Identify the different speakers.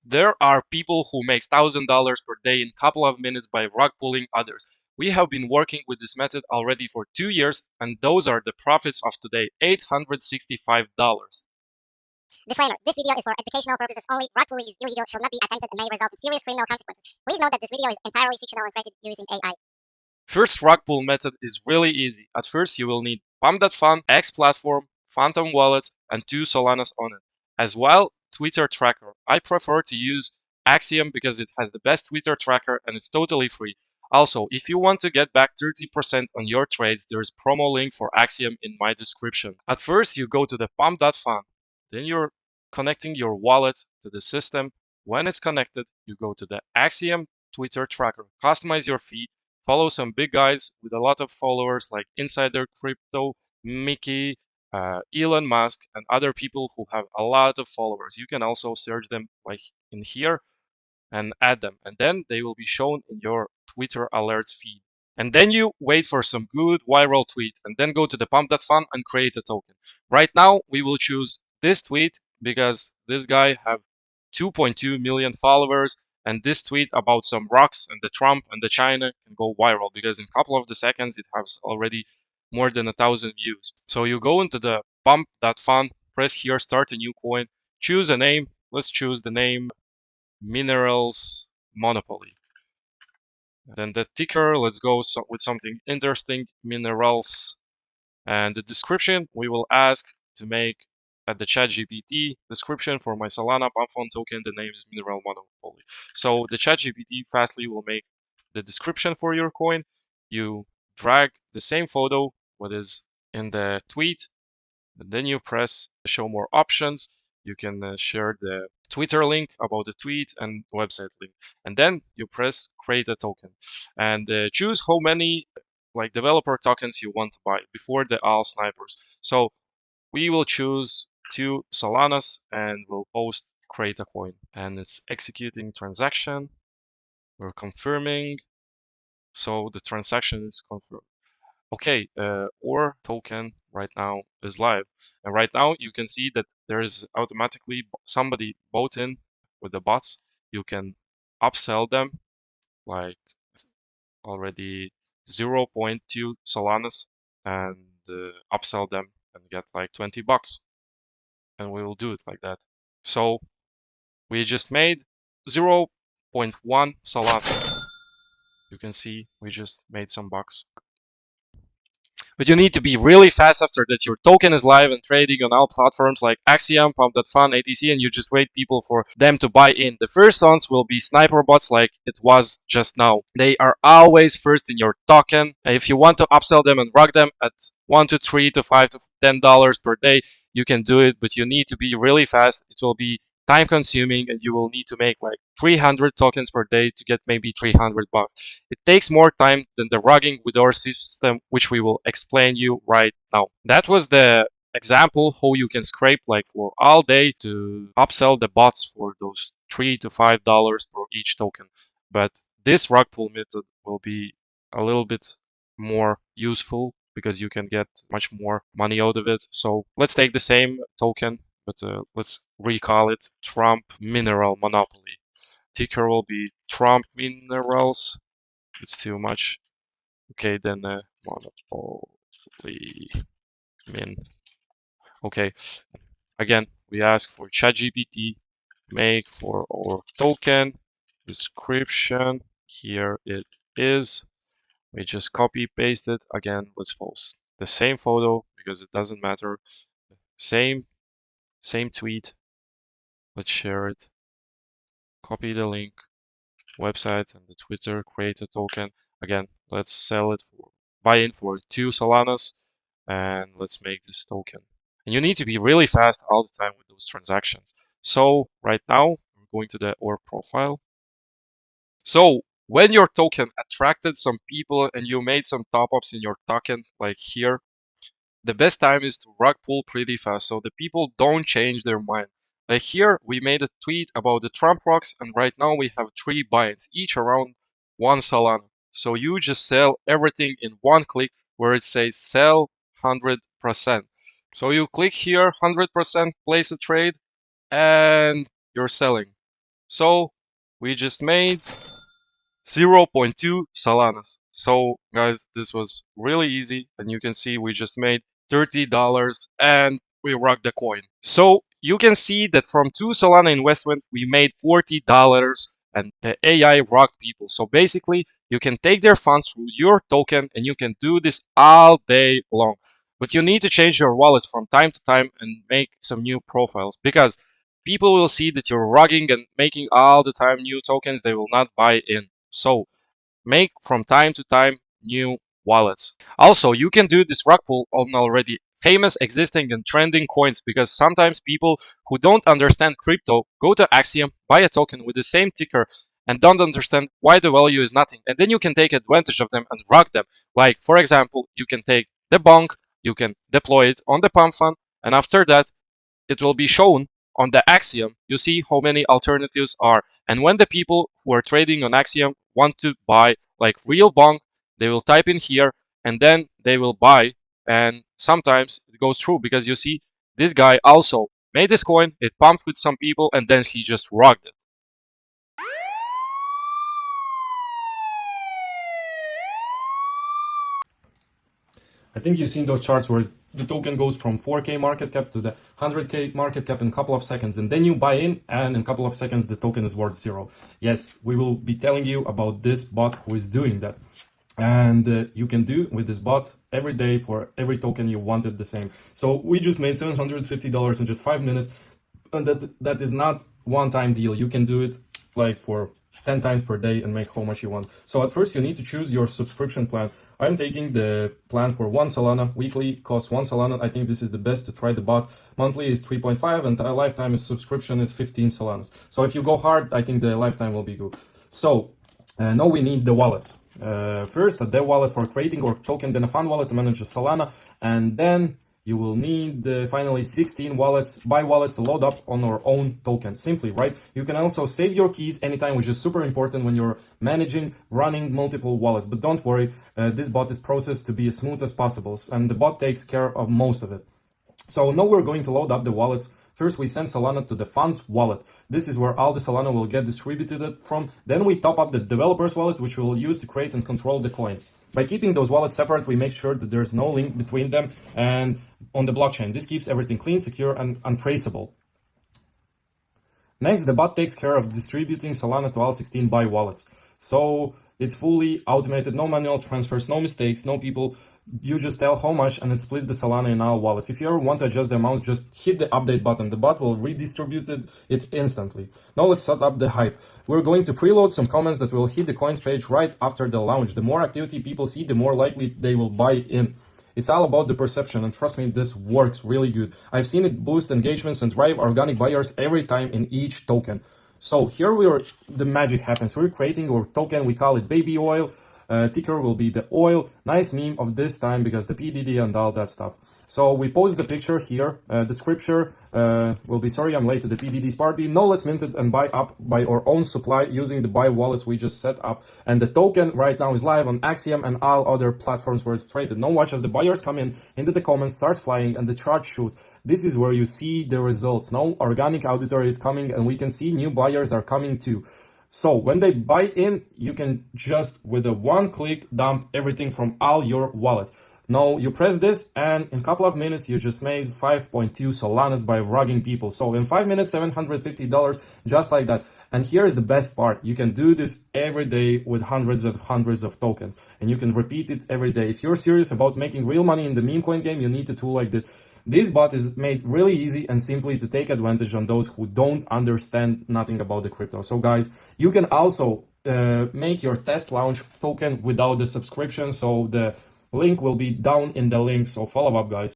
Speaker 1: There are people who make $1,000 per day in a couple of minutes by rug pulling others. We have been working with this method already for 2 years, and those are the profits of today, $865.
Speaker 2: Disclaimer, this video is for educational purposes only. Rug pulling is illegal, shall not be attempted, and may result in serious criminal consequences. Please note that this video is entirely fictional and created using AI.
Speaker 1: First rug pull method is really easy. At first, you will need Pump.fun, X platform, Phantom wallet, and 2 Solanas on it. As well, Twitter tracker. I prefer to use Axiom because it has the best Twitter tracker and it's totally free. Also, if you want to get back 30% on your trades, there is promo link for Axiom in my description. At first, you go to the Pump.fun. Then you're connecting your wallet to the system. When it's connected, you go to the Axiom Twitter tracker. Customize your feed. Follow some big guys with a lot of followers like Insider Crypto, Mickey, Elon Musk, and other people who have a lot of followers. You can also search them like in here and add them, and then they will be shown in your Twitter alerts feed. And then you wait for some good viral tweet and then go to the Pump.fun and create a token. Right now, we will choose this tweet because this guy have 2.2 million followers, and this tweet about some rocks and the Trump and the China can go viral because in a couple of the seconds it has already more than 1,000 views. So you go into the Pump.fun, press here, start a new coin, choose a name. Let's choose the name Minerals Monopoly. Then the ticker, let's go with something interesting, Minerals. And the description, we will ask to make at the ChatGPT description for my Solana Pump.fun token. The name is Mineral Monopoly. So the ChatGPT fastly will make the description for your coin. You drag the same photo, what is in the tweet, and then you press show more options. You can share the Twitter link about the tweet and website link. And then you press create a token and choose how many like developer tokens you want to buy before the all snipers. So we will choose 2 Solanas and we'll post create a coin. And it's executing transaction. We're confirming. So the transaction is confirmed. Okay, our token right now is live. And right now you can see that there is automatically somebody bought in with the bots. You can upsell them like already 0.2 Solanas and upsell them and get like 20 bucks. And we will do it like that. So we just made 0.1 Solana. You can see we just made some bucks. But you need to be really fast after that. Your token is live and trading on all platforms like Axiom, Pump.fun, ATC, and you just wait people for them to buy in. The first ones will be sniper bots like it was just now. They are always first in your token. If you want to upsell them and rug them at $1 to $3 to $5 to $10 per day, you can do it, but you need to be really fast. It will be time consuming and you will need to make like 300 tokens per day to get maybe 300 bucks. It takes more time than the rugging with our system, which we will explain you right now. That was the example how you can scrape like for all day to upsell the bots for those $3 to $5 per each token. But this rug pull method will be a little bit more useful because you can get much more money out of it. So let's take the same token, but let's recall it Trump Mineral Monopoly. Ticker will be Trump Minerals. It's too much. Okay, then Monopoly Min. Okay, again, we ask for ChatGPT, make for our token, description. Here it is. We just copy paste it. Again, let's post the same photo because it doesn't matter. Same tweet. Let's share it. Copy the link, website and the Twitter, create a token. Again, let's sell it for buy in for 2 Solanas and let's make this token. And you need to be really fast all the time with those transactions. So right now we're going to the our profile. So when your token attracted some people and you made some top-ups in your token, like here, the best time is to rug pull pretty fast so the people don't change their mind. Like here, we made a tweet about the Trump rocks, and right now we have 3 buy-ins, each around 1 Solana. So you just sell everything in one click where it says sell 100%. So you click here, 100%, place a trade, and you're selling. So we just made 0.2 Solanas. So guys, this was really easy, and you can see we just made $30 and we rocked the coin. So you can see that from 2 Solana investment we made $40 and the AI rocked people. So basically you can take their funds through your token and you can do this all day long. But you need to change your wallets from time to time and make some new profiles, because people will see that you're rugging and making all the time new tokens. They will not buy in. So make from time to time new wallets. Also, you can do this rug pull on already famous, existing, and trending coins, because sometimes people who don't understand crypto go to Axiom, buy a token with the same ticker, and don't understand why the value is nothing. And then you can take advantage of them and rug them. Like, for example, you can take the bonk, you can deploy it on the Pump.fun, and after that, it will be shown on the Axiom. You see how many alternatives are. And when the people who are trading on Axiom want to buy like real bonk, they will type in here and then they will buy. And sometimes it goes through, because you see this guy also made this coin, it pumped with some people, and then he just rocked it.
Speaker 3: I think you've seen those charts where the token goes from 4K market cap to the 100K market cap in a couple of seconds, and then you buy in, and in a couple of seconds the token is worth zero. Yes, we will be telling you about this bot who is doing that. And you can do with this bot every day for every token you wanted the same. So we just made $750 in just 5 minutes, and that is not one-time deal. You can do it like for 10 times per day and make how much you want. So at first you need to choose your subscription plan. I'm taking the plan for 1 Solana. Weekly costs 1 Solana. I think this is the best to try the bot. Monthly is 3.5 and a lifetime is subscription is 15 Solanas. So if you go hard, I think the lifetime will be good. So now we need the wallets. First, a dev wallet for creating or token, then a fund wallet to manage the Solana, and then you will need finally 16 wallets, buy wallets to load up on our own token. Simply, right? You can also save your keys anytime, which is super important when you're managing, running multiple wallets. But don't worry, this bot is processed to be as smooth as possible, and the bot takes care of most of it. So now we're going to load up the wallets. First, we send Solana to the funds wallet. This is where all the Solana will get distributed from. Then we top up the developer's wallet, which we'll use to create and control the coin. By keeping those wallets separate, we make sure that there's no link between them and on the blockchain. This keeps everything clean, secure, and untraceable. Next, the bot takes care of distributing Solana to all 16 buy wallets. So it's fully automated, no manual transfers, no mistakes, no people. You just tell how much and it splits the Solana in all wallets. If you ever want to adjust the amounts, just hit the update button. The bot will redistribute it instantly. Now let's set up the hype. We're going to preload some comments that will hit the coins page right after the launch. The more activity people see, the more likely they will buy in. It's all about the perception, and trust me, this works really good. I've seen it boost engagements and drive organic buyers every time in each token. So here the magic happens. We're creating our token, we call it baby oil. Ticker will be the oil. Nice meme of this time because the PDD and all that stuff. So we post the picture here. The scripture will be sorry I'm late to the PDD's party. No, let's mint it and buy up by our own supply using the buy wallets we just set up. And the token right now is live on Axiom and all other platforms where it's traded. Now watch as the buyers come in, into the comments, starts flying, and the chart shoots. This is where you see the results. Now organic auditor is coming, and we can see new buyers are coming too. So when they buy in, you can just with a one click dump everything from all your wallets. Now you press this, and in a couple of minutes you just made 5.2 Solanas by rugging people. So in 5 minutes, $750 just like that. And here's the best part. You can do this every day with hundreds of tokens, and you can repeat it every day. If you're serious about making real money in the meme coin game, you need a tool like this. This bot is made really easy and simply to take advantage on those who don't understand nothing about the crypto. So guys, you can also make your test launch token without the subscription. So the link will be down in the link. So follow up, guys.